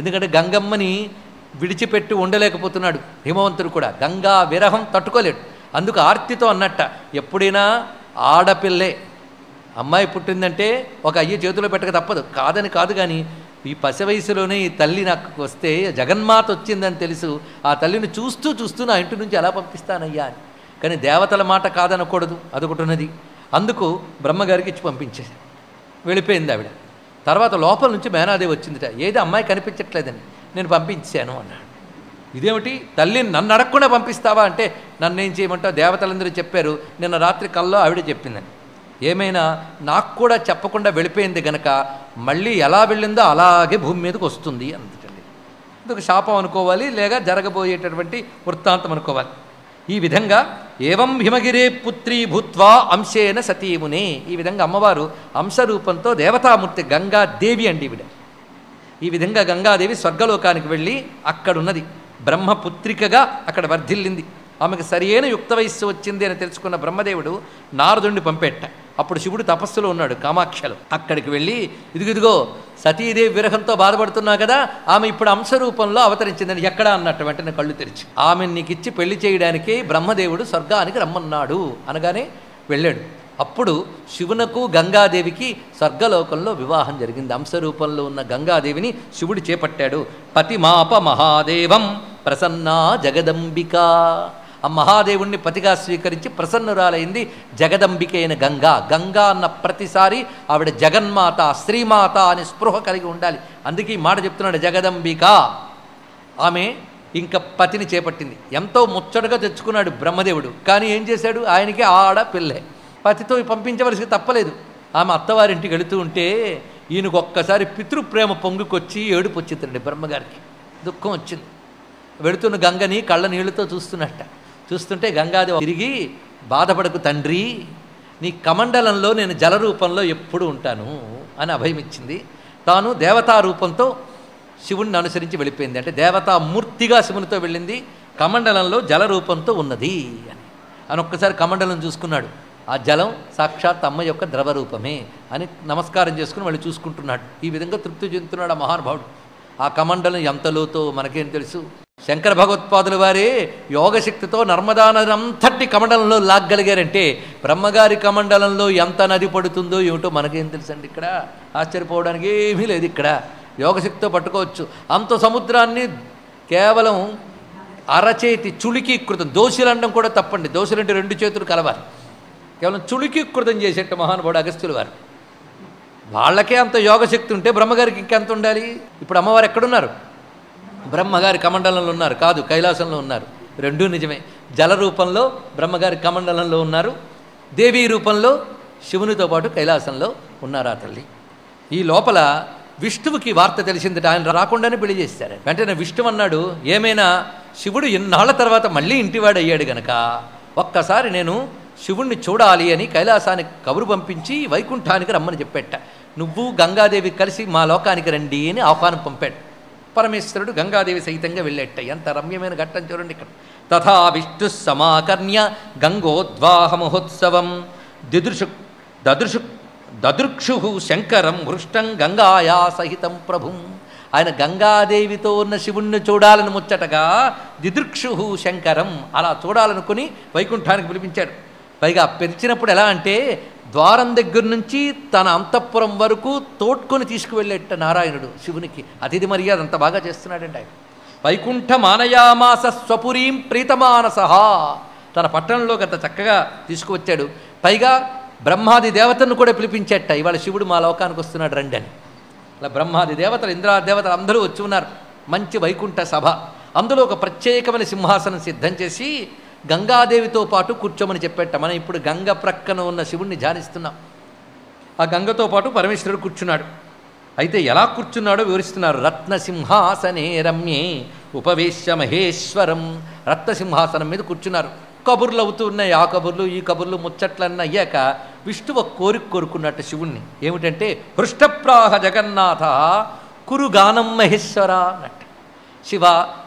ఎందుకంటే గంగమ్మని విడిచిపెట్టి ఉండలేకపోతున్నాడు హిమవంతుడు కూడా. గంగా విరహం తట్టుకోలేడు. అందుకు ఆర్తితో అన్నట్ట, ఎప్పుడైనా ఆడపిల్లే అమ్మాయి పుట్టిందంటే ఒక అయ్య చేతిలో పెట్టక తప్పదు. కాదని కాదు, కానీ ఈ పసి వయసులోనే ఈ తల్లి నాకు వస్తే జగన్మాత వచ్చిందని తెలుసు, ఆ తల్లిని చూస్తూ చూస్తూ నా ఇంటి నుంచి ఎలా పంపిస్తానయ్యా అని. కానీ దేవతల మాట కాదనకూడదు, అదొకటి ఉన్నది. అందుకు బ్రహ్మగారికి ఇచ్చి పంపించేసి వెళ్ళిపోయింది ఆవిడ. తర్వాత లోపల నుంచి మేనాదేవి వచ్చిందిట. ఏది అమ్మాయి కనిపించట్లేదని, నేను పంపించాను అన్నాడు. ఇదేమిటి, తల్లిని నన్ను అడగకుండా పంపిస్తావా అంటే, నన్ను ఏం చేయమంటావు, దేవతలందరూ చెప్పారు, నిన్న రాత్రి కల్లో ఆవిడే చెప్పిందని. ఏమైనా నాకు కూడా చెప్పకుండా వెళ్ళిపోయింది గనక మళ్ళీ ఎలా వెళ్ళిందో అలాగే భూమి మీదకి వస్తుంది అందుకండి. ఇది శాపం అనుకోవాలి, లేక జరగబోయేటటువంటి వృత్తాంతం అనుకోవాలి. ఈ విధంగా ఏవం హిమగిరే పుత్రీ భూత్వా అంశేన సతీమునే. ఈ విధంగా అమ్మవారు అంశరూపంతో దేవతామూర్తి గంగాదేవి అండి ఈవిడ. ఈ విధంగా గంగాదేవి స్వర్గలోకానికి వెళ్ళి అక్కడున్నది బ్రహ్మపుత్రికగా అక్కడ వర్ధిల్లింది. ఆమెకు సరియైన యుక్త వయస్సు వచ్చింది అని తెలుసుకున్న బ్రహ్మదేవుడు నారదుడిని పంపేట. అప్పుడు శివుడు తపస్సులో ఉన్నాడు కామాఖ్యలో. అక్కడికి వెళ్ళి ఇదిగో సతీదేవి విరహంతో బాధపడుతున్నా కదా, ఆమె ఇప్పుడు అంశరూపంలో అవతరించిందని ఎక్కడా అన్నట్టు వెంటనే కళ్ళు తెరిచి, ఆమెను నీకు ఇచ్చి పెళ్లి చేయడానికి బ్రహ్మదేవుడు స్వర్గానికి రమ్మన్నాడు అనగానే వెళ్ళాడు. అప్పుడు శివునకు గంగాదేవికి స్వర్గలోకంలో వివాహం జరిగింది. అంశరూపంలో ఉన్న గంగాదేవిని శివుడు చేపట్టాడు. పతిమాప మహాదేవం ప్రసన్నా జగదంబిక. ఆ మహాదేవుణ్ణి పతిగా స్వీకరించి ప్రసన్నురాలైంది జగదంబిక అయిన గంగా. గంగా అన్న ప్రతిసారి ఆవిడ జగన్మాత, శ్రీమాత అని స్పృహ కలిగి ఉండాలి. అందుకే ఈ మాట చెప్తున్నాడు జగదంబిక. ఆమె ఇంకా పతిని చేపట్టింది. ఎంతో ముచ్చటగా తెచ్చుకున్నాడు బ్రహ్మదేవుడు. కానీ ఏం చేశాడు, ఆయనకి ఆడ పిల్లే, పతితో పంపించవలసి తప్పలేదు. ఆమె అత్తవారింటికి వెళుతూ ఉంటే ఈయనకు ఒక్కసారి పితృప్రేమ పొంగుకొచ్చి ఏడుపు వచ్చిందండి బ్రహ్మగారికి. దుఃఖం వచ్చింది. వెళుతున్న గంగని కళ్ళ నీళ్లతో చూస్తుంటే గంగాదేవి తిరిగి, బాధపడకు తండ్రి, నీ కమండలంలో నేను జలరూపంలో ఎప్పుడు ఉంటాను అని అభయమిచ్చింది. తాను దేవతా రూపంతో శివుణ్ణి అనుసరించి వెళ్ళిపోయింది. అంటే దేవతామూర్తిగా శివునితో వెళ్ళింది, కమండలంలో జలరూపంతో ఉన్నది అని ఒక్కసారి కమండలం చూసుకున్నాడు. ఆ జలం సాక్షాత్ అమ్మ యొక్క ద్రవరూపమే అని నమస్కారం చేసుకుని మళ్ళీ చూసుకుంటున్నాడు. ఈ విధంగా తృప్తి చెందుతున్నాడు ఆ మహానుభావుడు. ఆ కమండలం ఎంత లోతో మనకేం తెలుసు. శంకర భగవత్పాదుల వారే యోగశక్తితో నర్మదా నది అంతటి కమండలంలో లాగ్గలిగారంటే బ్రహ్మగారి కమండలంలో ఎంత నది పడుతుందో ఏమిటో మనకేం తెలుసండి. ఇక్కడ ఆశ్చర్యపోవడానికి ఏమీ లేదు. ఇక్కడ యోగశక్తితో పట్టుకోవచ్చు అంత సముద్రాన్ని. కేవలం అరచేతి చుళికీకృతం, దోషులండం కూడా తప్పండి, దోషులంటే 2 చేతులు కలవాలి. కేవలం చుళికీకృతం చేసేట్టు మహానుభావుడు అగస్త్యుల వారు. వాళ్ళకే అంత యోగశక్తి ఉంటే బ్రహ్మగారికి ఇంకెంత ఉండాలి? ఇప్పుడు అమ్మవారు ఎక్కడున్నారు? బ్రహ్మగారి కమండలంలో ఉన్నారు కాదు, కైలాసంలో ఉన్నారు. రెండూ నిజమే. జల రూపంలో బ్రహ్మగారి కమండలంలో ఉన్నారు, దేవీ రూపంలో శివునితో పాటు కైలాసంలో ఉన్నారు ఆ తల్లి. ఈ లోపల విష్ణువుకి వార్త తెలిసిందట. ఆయన రాకుండానే పెళ్లి చేశారు. వెంటనే విష్ణువు అన్నాడు, ఏమైనా శివుడు ఎన్నాళ్ల తర్వాత మళ్ళీ ఇంటివాడు అయ్యాడు గనక ఒక్కసారి నేను శివుణ్ణి చూడాలి అని కైలాసానికి కబురు పంపించి వైకుంఠానికి రమ్మని చెప్పేట. నువ్వు గంగాదేవి కలిసి మా లోకానికి రండి అని ఆహ్వానం పంపాడు. పరమేశ్వరుడు గంగాదేవి సహితంగా వెళ్ళేట. ఎంత రమ్యమైన ఘట్టం చూడండి ఇక్కడ. తథా విష్ణు సమాకర్ణ్య గంగోద్వాహ మహోత్సవం దదృక్షు శంకరం హృష్టం గంగాయా సహితం ప్రభుం. ఆయన గంగాదేవితో ఉన్న శివుణ్ణి చూడాలని ముచ్చటగా దిదృక్షు శంకరం అలా చూడాలనుకుని వైకుంఠానికి పిలిపించాడు. పైగా పిలిచినప్పుడు ఎలా అంటే ద్వారం దగ్గర నుంచి తన అంతఃపురం వరకు తోడ్కొని తీసుకువెళ్ళేట నారాయణుడు శివునికి. అతిథి మర్యాద అంత బాగా చేస్తున్నాడండి ఆయన. వైకుంఠ మానయామాస స్వపురీం ప్రీతమానస, తన పట్టణంలోకి అంత చక్కగా తీసుకువచ్చాడు. పైగా బ్రహ్మాది దేవతలను కూడా పిలిపించేట. ఇవాళ శివుడు మా లోకానికి వస్తున్నాడు రండి అని. అలా బ్రహ్మాది దేవతలు, ఇంద్రాది దేవతలు అందరూ వచ్చి ఉన్నారు. మంచి వైకుంఠ సభ. అందులో ఒక ప్రత్యేకమైన సింహాసనం సిద్ధం చేసి గంగాదేవితో పాటు కూర్చోమని చెప్పేట. మనం ఇప్పుడు గంగ ప్రక్కన ఉన్న శివుణ్ణి ధ్యానిస్తున్నాం. ఆ గంగతో పాటు పరమేశ్వరుడు కూర్చున్నాడు. అయితే ఎలా కూర్చున్నాడో వివరిస్తున్నారు. రత్నసింహాసనే రమ్యే ఉపవేశ్య మహేశ్వరం. రత్నసింహాసనం మీద కూర్చున్నారు. కబుర్లు అవుతూ ఉన్నాయి. ఆ కబుర్లు ఈ కబుర్లు ముచ్చట్లన్నీ అయ్యాక విష్ణువు ఒక కోరిక కోరుకున్నట్టు శివుణ్ణి. ఏమిటంటే హృష్టప్రాహ జగన్నాథ కురుగానం మహేశ్వర అన్నట్టు. శివ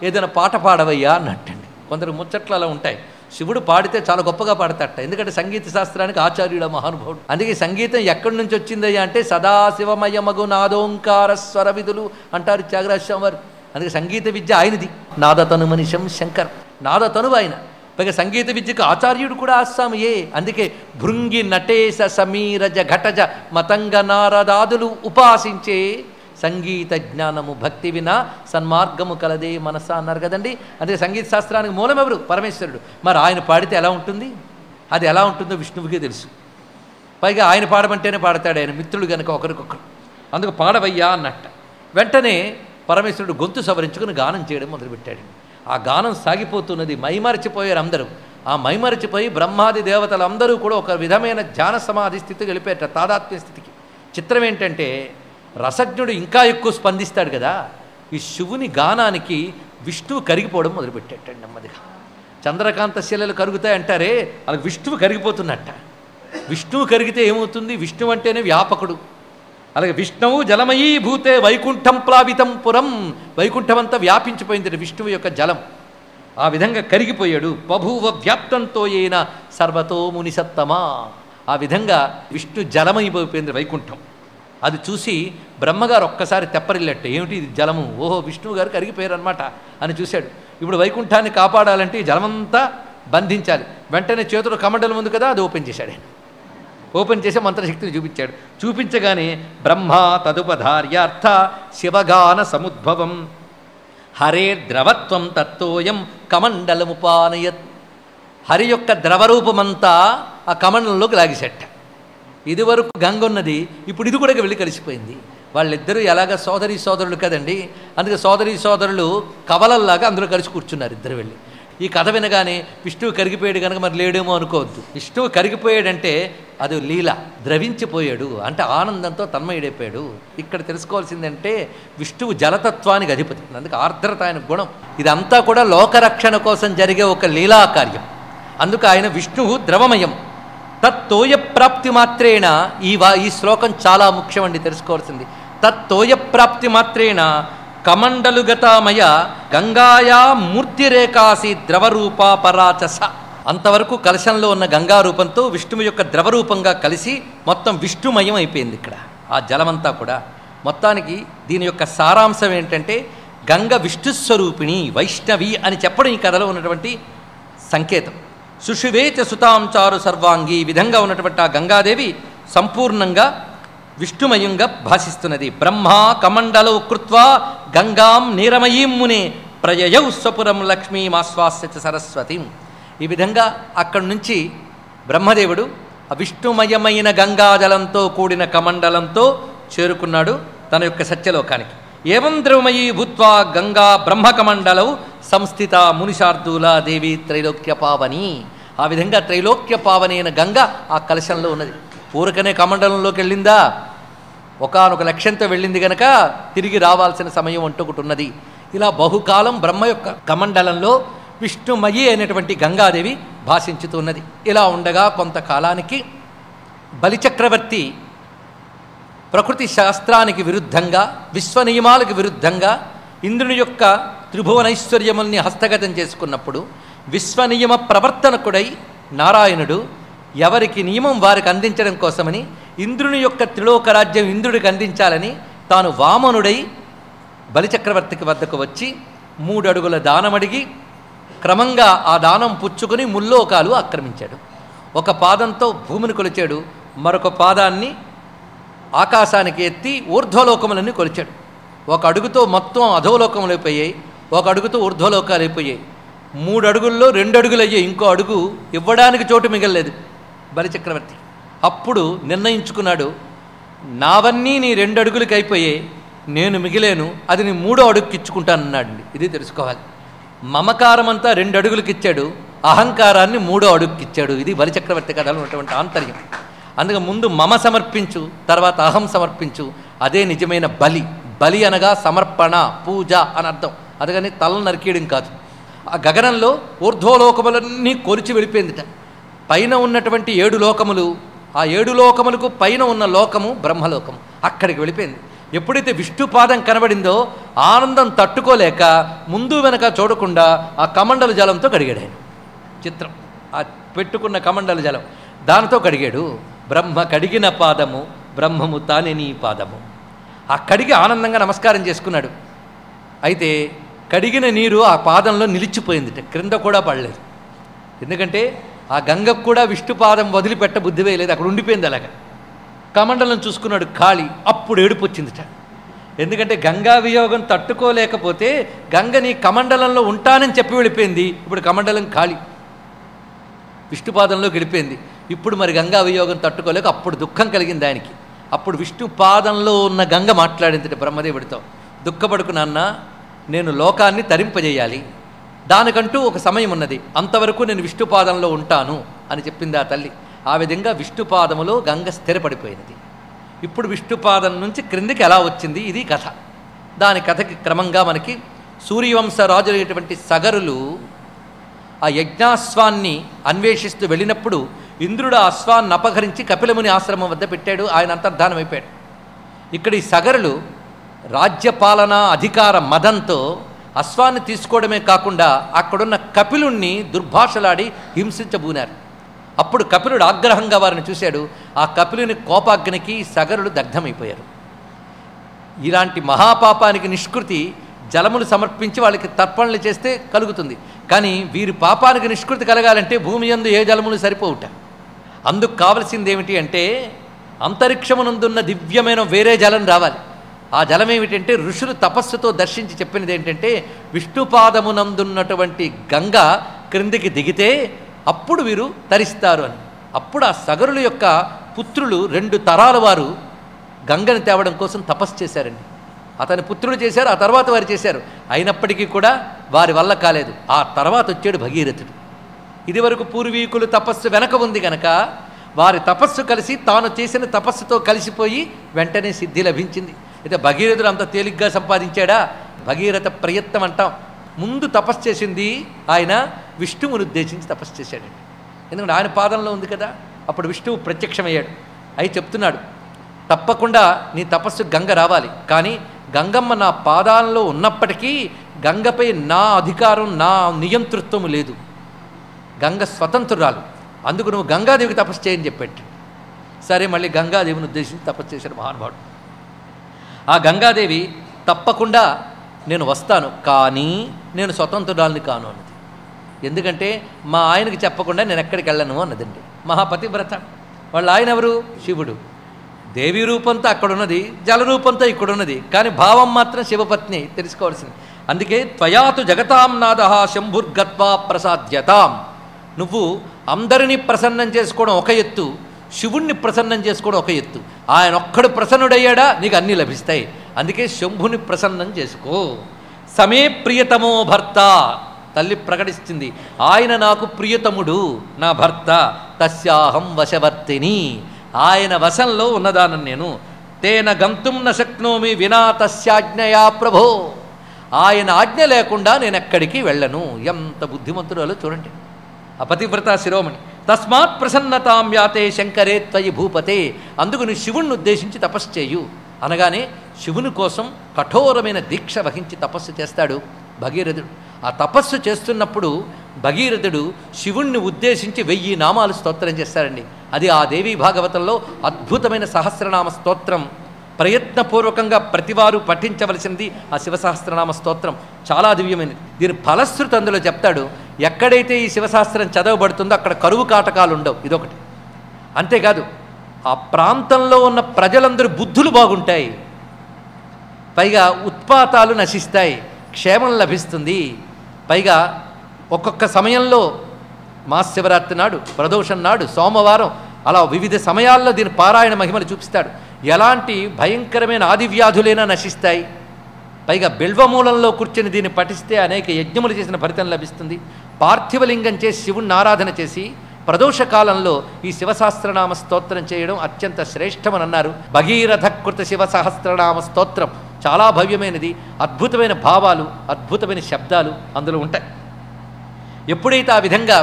ఏదైనా పాట పాడవయ్యా అన్నట్టండి. కొందరు ముచ్చట్లు అలా ఉంటాయి. శివుడు పాడితే చాలా గొప్పగా పాడతాట. ఎందుకంటే సంగీత శాస్త్రానికి ఆచార్యుడు మహానుభావుడు. అందుకే సంగీతం ఎక్కడి నుంచి వచ్చిందయ్యా అంటే సదాశివమయమగు నాదోంకార స్వర విధులు అంటారు త్యాగరాజస్వామి వారు. అందుకే సంగీత విద్య ఆయనది. నాదతను మనిషం శంకర్, నాదతనువు ఆయన. పైగా సంగీత విద్యకు ఆచార్యుడు కూడా ఆస్సామియే. అందుకే భృంగి నటేశ సమీరజ ఘటజ మతంగ నారదాదులు ఉపాసించే సంగీత జ్ఞానము భక్తి వినా సన్మార్గము కలదే మనస అన్నారు కదండి. అందుకే సంగీత శాస్త్రానికి మూలం ఎవరు? పరమేశ్వరుడు. మరి ఆయన పాడితే ఎలా ఉంటుంది? అది ఎలా ఉంటుందో విష్ణువుకే తెలుసు. పైగా ఆయన పాడమంటేనే పాడతాడు. ఆయన మిత్రుడు కనుక ఒకరికొకరు. అందుకు పాడవయ్యా అన్నట్ట. వెంటనే పరమేశ్వరుడు గొంతు సవరించుకుని గానం చేయడం మొదలుపెట్టాడు. ఆ గానం సాగిపోతున్నది. మైమరిచిపోయారు అందరూ. ఆ మైమరిచిపోయి బ్రహ్మాది దేవతలందరూ కూడా ఒక విధమైన ధ్యాన సమాధి స్థితికి వెళ్ళిపోయారు, తాదాత్మ్య స్థితికి. చిత్రం ఏంటంటే రసజ్ఞుడు ఇంకా ఎక్కువ స్పందిస్తాడు కదా. ఈ శివుని గానానికి విష్ణువు కరిగిపోవడం మొదలుపెట్టాడు నెమ్మదిగా. చంద్రకాంత శిలలు కరుగుతాయి అంటారే, అలా విష్ణువు కరిగిపోతున్నట్ట. విష్ణువు కరిగితే ఏమవుతుంది? విష్ణువు అంటేనే వ్యాపకుడు. అలాగే విష్ణువు జలమయీ భూతే వైకుంఠం ప్లావితం పురం. వైకుంఠం అంతా వ్యాపించిపోయింది విష్ణువు యొక్క జలం. ఆ విధంగా కరిగిపోయాడు. బభూవ వ్యాప్తంతో అయిన సర్వతో మునిసత్తమా. ఆ విధంగా విష్ణు జలమైపోయింది వైకుంఠం. అది చూసి బ్రహ్మగారు ఒక్కసారి తెప్పరిల్లట్టు. ఏమిటి ఇది జలము? ఓహో, విష్ణువు గారు కరిగిపోయారు అనమాట అని చూశాడు. ఇప్పుడు వైకుంఠాన్ని కాపాడాలంటే ఈ జలమంతా బంధించాలి. వెంటనే చేతులు కమండలం ఉంది కదా, అది ఓపెన్ చేశాడు ఆయన. ఓపెన్ చేసి మంత్రశక్తిని చూపించాడు. చూపించగానే బ్రహ్మ తదుపధార్యార్థ శివగాన సముద్భవం హరే ద్రవత్వం తత్తోయం కమండలముపానయత్. హరి యొక్క ద్రవరూపమంతా ఆ కమండలంలోకి లాగిసెట్ట. ఇదివరకు గంగ ఉన్నది, ఇప్పుడు ఇది కూడా వెళ్ళి కలిసిపోయింది. వాళ్ళిద్దరూ ఎలాగ సోదరీ సోదరులు కదండి. అందుకే సోదరీ సోదరులు కవలల్లాగా అందరూ కలిసి కూర్చున్నారు ఇద్దరు వెళ్ళి. ఈ కథ వినగానే విష్ణువు కరిగిపోయాడు కనుక మరి లేడేమో అనుకోవద్దు. విష్ణువు కరిగిపోయాడంటే అది లీల, ద్రవించిపోయాడు అంటే ఆనందంతో తన్మయుడైపోయాడు. ఇక్కడ తెలుసుకోవాల్సిందంటే విష్ణువు జలతత్వానికి అధిపతి. అందుకే ఆర్ద్రత ఆయన గుణం. ఇదంతా కూడా లోకరక్షణ కోసం జరిగే ఒక లీలా కార్యం. అందుకు ఆయన విష్ణువు ద్రవమయం. తత్తోయ ప్రాప్తి మాత్రేణ ఈ శ్లోకం చాలా ముఖ్యమండి తెలుసుకోవాల్సింది. తత్తోయ ప్రాప్తి మాత్రేణ కమండలుగతామయ గంగాయా మూర్తిరేకాసి ద్రవరూపా పరాచస. అంతవరకు కలశంలో ఉన్న గంగారూపంతో విష్ణువు యొక్క ద్రవరూపంగా కలిసి మొత్తం విష్ణుమయం అయిపోయింది ఇక్కడ ఆ జలమంతా కూడా. మొత్తానికి దీని యొక్క సారాంశం ఏంటంటే గంగ విష్ణుస్వరూపిణి వైష్ణవి అని చెప్పడం ఈ కథలో ఉన్నటువంటి సంకేతం. సుషువేచ సుతాంచారు సర్వాంగి. ఈ విధంగా ఉన్నటువంటి ఆ గంగాదేవి సంపూర్ణంగా విష్ణుమయంగా భాషిస్తున్నది. బ్రహ్మ కమండలో కృత్వా గంగాం నీరమయీం మునే ప్రయయౌ స్వపురం లక్ష్మీమాశ్వాస్యచ సరస్వతి. ఈ విధంగా అక్కడి నుంచి బ్రహ్మదేవుడు ఆ విష్ణుమయమైన గంగాజలంతో కూడిన కమండలంతో చేరుకున్నాడు తన యొక్క సత్యలోకానికి. ఏవం ద్రవమయీ భూత్వా గంగా బ్రహ్మకమండలౌ సంస్థిత మునిశార్దూల దేవి త్రైలోక్య పావని. ఆ విధంగా త్రైలోక్య పావని అయిన గంగ ఆ కలశంలో ఉన్నది. ఊరకనే కమండలంలోకి వెళ్ళిందా? ఒకానొక లక్ష్యంతో వెళ్ళింది గనక తిరిగి రావాల్సిన సమయం అంటూ ఒకటి ఉన్నది. ఇలా బహుకాలం బ్రహ్మ యొక్క కమండలంలో విష్ణుమయి అయినటువంటి గంగాదేవి భాషించుతున్నది. ఇలా ఉండగా కొంతకాలానికి బలిచక్రవర్తి ప్రకృతి శాస్త్రానికి విరుద్ధంగా, విశ్వనియమాలకు విరుద్ధంగా ఇంద్రుని యొక్క త్రిభువనైశ్వర్యముల్ని హస్తగతం చేసుకున్నప్పుడు విశ్వనియమ ప్రవర్తనకుడై నారాయణుడు ఎవరికి నియమం వారికి అందించడం కోసమని ఇంద్రుని యొక్క త్రిలోకరాజ్యం ఇంద్రుడికి అందించాలని తాను వామనుడై బలిచక్రవర్తికి వద్దకు వచ్చి 3 అడుగుల దానమడిగి క్రమంగా ఆ దానం పుచ్చుకొని ముల్లోకాలు ఆక్రమించాడు. ఒక పాదంతో భూమిని కొలిచాడు, మరొక పాదాన్ని ఆకాశానికి ఎత్తి ఊర్ధ్వలోకములన్నీ కొలిచాడు. ఒక అడుగుతో మొత్తం అధోలోకములు అయిపోయాయి, ఒక అడుగుతో ఊర్ధ్వలోకాలు అయిపోయాయి. 3 అడుగుల్లో 2 అడుగులు అయ్యాయి. ఇంకో అడుగు ఇవ్వడానికి చోటు మిగలలేదు బలిచక్రవర్తి. అప్పుడు నిర్ణయించుకున్నాడు, నావన్నీ నీ 2 అడుగులకి అయిపోయాయి, నేను మిగిలేను, అది నీ 3వ అడుగుకి ఇచ్చుకుంటానన్నాడు. ఇది తెలుసుకోవాలి. మమకారం అంతా 2 అడుగులకి ఇచ్చాడు, అహంకారాన్ని 3వ అడుగుకి ఇచ్చాడు. ఇది బలిచక్రవర్తి కథలో ఉన్నటువంటి ఆంతర్యం. అందుకే ముందు మమ సమర్పించు, తర్వాత అహం సమర్పించు. అదే నిజమైన బలి. బలి అనగా సమర్పణ, పూజ అని అర్థం. అందుకని తలను నరికేయడం కాదు. ఆ గగనంలో ఊర్ధ్వలోకములన్నీ కొలిచి వెళ్ళిపోయిందిట. పైన ఉన్నటువంటి 7 లోకములు, ఆ 7 లోకములకు పైన ఉన్న లోకము బ్రహ్మలోకము, అక్కడికి వెళ్ళిపోయింది. ఎప్పుడైతే విష్ణుపాదం కనబడిందో ఆనందం తట్టుకోలేక ముందు వెనక చూడకుండా ఆ కమండల జలంతో కడిగాడు ఆయన. చిత్రం, ఆ పెట్టుకున్న కమండల జలం దానితో కడిగాడు. బ్రహ్మ కడిగిన పాదము బ్రహ్మము తానే నీ పాదము. ఆ కడిగి ఆనందంగా నమస్కారం చేసుకున్నాడు. అయితే కడిగిన నీరు ఆ పాదంలో నిలిచిపోయిందిట, క్రింద కూడా పడలేదు. ఎందుకంటే ఆ గంగకు కూడా విష్ణుపాదం వదిలిపెట్ట బుద్ధి వేయలేదు, అక్కడ ఉండిపోయింది. అలాగా కమండలం చూసుకున్నాడు, ఖాళీ. అప్పుడు ఏడుపు వచ్చిందిట. ఎందుకంటే గంగా వియోగం తట్టుకోలేకపోతే గంగ నీ కమండలంలో ఉంటానని చెప్పి వెళ్ళిపోయింది. ఇప్పుడు కమండలం ఖాళీ, విష్ణుపాదంలోకి వెళ్ళిపోయింది. ఇప్పుడు మరి గంగా వియోగం తట్టుకోలేక అప్పుడు దుఃఖం కలిగింది ఆయనకి. అప్పుడు విష్ణుపాదంలో ఉన్న గంగ మాట్లాడింది బ్రహ్మదేవుడితో, దుఃఖపడుకు నాన్న, నేను లోకాన్ని తరింపజేయాలి, దానికంటూ ఒక సమయం ఉన్నది, అంతవరకు నేను విష్ణుపాదంలో ఉంటాను అని చెప్పింది ఆ తల్లి. ఆ విధంగా విష్ణుపాదములో గంగ స్థిరపడిపోయినది. ఇప్పుడు విష్ణుపాదం నుంచి క్రిందికి ఎలా వచ్చింది, ఇది కథ. దాని కథకి క్రమంగా మనకి సూర్యవంశ రాజులైనటువంటి సగరులు ఆ యజ్ఞాశ్వాన్ని అన్వేషిస్తూ వెళ్ళినప్పుడు ఇంద్రుడు ఆ అశ్వాన్ని అపహరించి కపిలముని ఆశ్రమం వద్ద పెట్టాడు. ఆయన అంతర్ధానం అయిపోయాడు. ఇక్కడ ఈ సగరులు రాజ్యపాలన అధికార మదంతో అశ్వాన్ని తీసుకోవడమే కాకుండా అక్కడున్న కపిలుణ్ణి దుర్భాషలాడి హింసించబూనారు. అప్పుడు కపిలుడు ఆగ్రహంగా వారిని చూశాడు. ఆ కపిలుని కోపాగ్నికి సగరులు దగ్ధమైపోయారు. ఇలాంటి మహాపాపానికి నిష్కృతి జలములు సమర్పించి వాళ్ళకి తర్పణలు చేస్తే కలుగుతుంది. కానీ వీరి పాపానికి నిష్కృతి కలగాలంటే భూమి యందు ఏ జలములు సరిపోవుట. అందుకు కావలసింది ఏమిటి అంటే అంతరిక్షమునందున్న దివ్యమైన వేరే జలం రావాలి. ఆ జలం ఏమిటంటే ఋషులు తపస్సుతో దర్శించి చెప్పినది ఏంటంటే విష్ణుపాదమునందున్నటువంటి గంగ క్రిందికి దిగితే అప్పుడు వీరు తరిస్తారు అని. అప్పుడు ఆ సగరుల యొక్క పుత్రులు 2 తరాల వారు గంగని తేవడం కోసం తపస్సు చేశారండి. అతని పుత్రులు చేశారు, ఆ తర్వాత వారు చేశారు. అయినప్పటికీ కూడా వారి వల్ల కాలేదు. ఆ తర్వాత వచ్చాడు భగీరథుడు. ఇదివరకు పూర్వీకులు తపస్సు వెనక ఉంది గనక వారి తపస్సు కలిసి తాను చేసిన తపస్సుతో కలిసిపోయి వెంటనే సిద్ధి లభించింది. అయితే భగీరథుడు అంత తేలిగ్గా సంపాదించాడా? భగీరథ ప్రయత్నం అంటాం. ముందు తపస్సు చేసింది ఆయన విష్ణువుని ఉద్దేశించి తపస్సు చేశాడండి. ఎందుకంటే ఆయన పాదంలో ఉంది కదా. అప్పుడు విష్ణువు ప్రత్యక్షమయ్యాడు. అయి చెప్తున్నాడు, తప్పకుండా నీ తపస్సు గంగ రావాలి, కానీ గంగమ్మ నా పాదాల్లో ఉన్నప్పటికీ గంగపై నా అధికారం, నా నియంతృత్వము లేదు. గంగ స్వతంత్రురాలు, అందుకు నువ్వు గంగాదేవికి తపస్సు చేయని చెప్పాడు. సరే, మళ్ళీ గంగాదేవిని ఉద్దేశించి తపస్సు చేశాడు మహానుభావుడు. ఆ గంగాదేవి తప్పకుండా నేను వస్తాను, కానీ నేను స్వతంత్రురాలని కాను అన్నది. ఎందుకంటే మా ఆయనకి చెప్పకుండా నేను ఎక్కడికి వెళ్ళను అన్నదండి. మహాపతివ్రత. వాళ్ళ ఆయన ఎవరు? శివుడు. దేవి రూపంతో అక్కడున్నది, జలరూపంతో ఇక్కడున్నది, కానీ భావం మాత్రం శివపత్ని. తెలుసుకోవాల్సింది. అందుకే త్వయాతు జగతాం నాదః శంభుర్గత్వా ప్రసాద్యతాం. నువ్వు అందరినీ ప్రసన్నం చేసుకోవడం ఒక ఎత్తు, శివుణ్ణి ప్రసన్నం చేసుకోవడం ఒక ఎత్తు. ఆయన ఒక్కడు ప్రసన్నుడయ్యాడా నీకు అన్నీ లభిస్తాయి. అందుకే శంభుని ప్రసన్నం చేసుకో. సమే ప్రియతమో భర్త, తల్లి ప్రకటిస్తుంది, ఆయన నాకు ప్రియతముడు, నా భర్త. తస్యాహం వశవర్తిని, ఆయన వశంలో ఉన్నదానని నేను. తేన గంతుం న శక్నోమి వినా తస్యాజ్ఞయా ప్రభో, ఆయన ఆజ్ఞ లేకుండా నేను ఎక్కడికి వెళ్ళను. ఎంత బుద్ధిమంతురాలో చూడండి ఆ పతివ్రత శిరోమణి. తస్మాత్ ప్రసన్నతాం యాతే శంకరే త్వయి భూపతే, అందుకు నువ్వు శివుణ్ణి ఉద్దేశించి తపస్సు చేయు అనగానే శివుని కోసం కఠోరమైన దీక్ష వహించి తపస్సు చేస్తాడు భగీరథుడు. ఆ తపస్సు చేస్తున్నప్పుడు భగీరథుడు శివుణ్ణి ఉద్దేశించి 1000 నామాలు స్తోత్రం చేస్తారండి. అది ఆ దేవీ భాగవతంలో అద్భుతమైన సహస్రనామ స్తోత్రం. ప్రయత్నపూర్వకంగా ప్రతివారు పఠించవలసింది ఆ శివసహస్రనామ స్తోత్రం. చాలా దివ్యమైనది. దీని ఫలశ్రుతి అందులో చెప్తాడు. ఎక్కడైతే ఈ శివశాస్త్రం చదవబడుతుందో అక్కడ కరువు కాటకాలు ఉండవు, ఇదొకటి. అంతేకాదు ఆ ప్రాంతంలో ఉన్న ప్రజలందరూ బుద్ధులు బాగుంటాయి, పైగా ఉత్పాతాలు నశిస్తాయి, క్షేమం లభిస్తుంది. పైగా ఒక్కొక్క సమయంలో మహాశివరాత్రి నాడు, ప్రదోషం నాడు, సోమవారం, అలా వివిధ సమయాల్లో దీని పారాయణ మహిమలు చూపిస్తాడు. ఎలాంటి భయంకరమైన ఆదివ్యాధులైనా నశిస్తాయి. పైగా బిల్వమూలంలో కూర్చొని దీన్ని పఠిస్తే అనేక యజ్ఞములు చేసిన ఫలితం లభిస్తుంది. పార్థివలింగం చేసి శివుణ్ణి ఆరాధన చేసి ప్రదోష కాలంలో ఈ శివసహస్రనామ స్తోత్రం చేయడం అత్యంత శ్రేష్టమని అన్నారు. భగీరథకృత శివసహస్రనామ స్తోత్రం చాలా భవ్యమైనది. అద్భుతమైన భావాలు, అద్భుతమైన శబ్దాలు అందులో ఉంటాయి. ఎప్పుడైతే ఆ విధంగా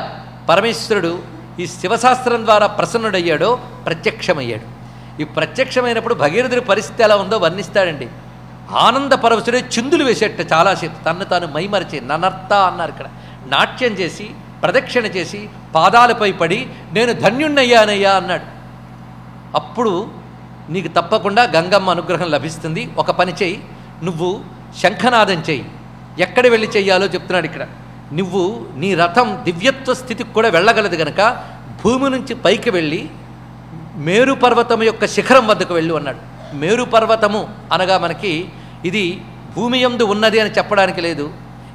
పరమేశ్వరుడు ఈ శివశాస్త్రం ద్వారా ప్రసన్నుడయ్యాడో ప్రత్యక్షమయ్యాడు. ఈ ప్రత్యక్షమైనప్పుడు భగీరథుడి పరిస్థితి ఎలా ఉందో వర్ణిస్తాడండి. ఆనంద పరవశుడే చిందులు వేసేట చాలాసేపు, తన్ను తాను మైమరిచి ననర్త అన్నారు ఇక్కడ. నాట్యం చేసి ప్రదక్షిణ చేసి పాదాలపై పడి నేను ధన్యుణ్ణయ్యానయ్యా అన్నాడు. అప్పుడు నీకు తప్పకుండా గంగమ్మ అనుగ్రహం లభిస్తుంది. ఒక పని చెయ్యి, నువ్వు శంఖనాదం చెయ్యి. ఎక్కడ వెళ్ళి చెయ్యాలో చెప్తున్నాడు ఇక్కడ. నువ్వు నీ రథం దివ్యత్వ స్థితికి కూడా వెళ్ళగలదు గనక భూమి నుంచి పైకి వెళ్ళి మేరు పర్వతము యొక్క శిఖరం వద్దకు వెళ్ళు అన్నాడు. మేరు పర్వతము అనగా మనకి ఇది భూమి యందు ఉన్నది అని చెప్పడానికి లేదు.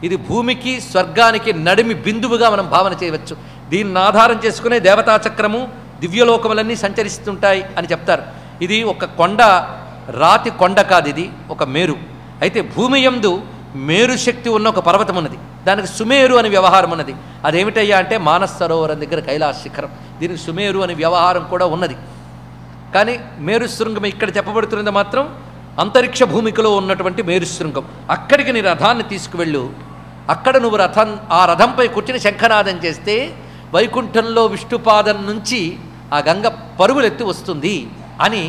ఇది భూమికి స్వర్గానికి నడిమి బిందువుగా మనం భావన చేయవచ్చు. దీన్ని ఆధారం చేసుకునే దేవతా చక్రము దివ్యలోకములన్నీ సంచరిస్తుంటాయి అని చెప్తారు. ఇది ఒక కొండ, రాతి కొండ కాదు, ఇది ఒక మేరు. అయితే భూమి యందు మేరు శక్తి ఉన్న ఒక పర్వతం ఉన్నది, దానికి సుమేరు అని వ్యవహారం ఉన్నది. అదేమిటయ్యా అంటే మానస సరోవరం దగ్గర కైలాస శిఖరం, దీనికి సుమేరు అని వ్యవహారం కూడా ఉన్నది. కానీ మేరుశృంగం ఇక్కడ చెప్పబడుతున్నది మాత్రం అంతరిక్ష భూమికలో ఉన్నటువంటి మేరుశృంగం. అక్కడికి నీ రథాన్ని తీసుకువెళ్ళు. అక్కడ నువ్వు ఆ రథంపై కూర్చుని శంఖనాదం చేస్తే వైకుంఠంలో విష్ణుపాదం నుంచి ఆ గంగ పరుగులెత్తి వస్తుంది అని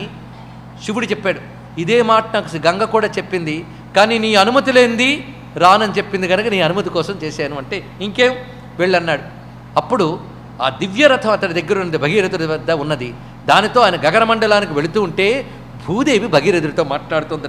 శివుడు చెప్పాడు. ఇదే మాట నాకు గంగ కూడా చెప్పింది, కానీ నీ అనుమతి లేనిది రానని చెప్పింది కనుక నీ అనుమతి కోసం చేశాను అంటే ఇంకేం వెళ్ళన్నాడు. అప్పుడు ఆ దివ్యరథం అతడి దగ్గర ఉన్నది, భగీరథుడి వద్ద ఉన్నది. దానితో ఆయన గగనమండలానికి వెళుతూ ఉంటే భూదేవి భగీరథుడితో మాట్లాడుతుంది.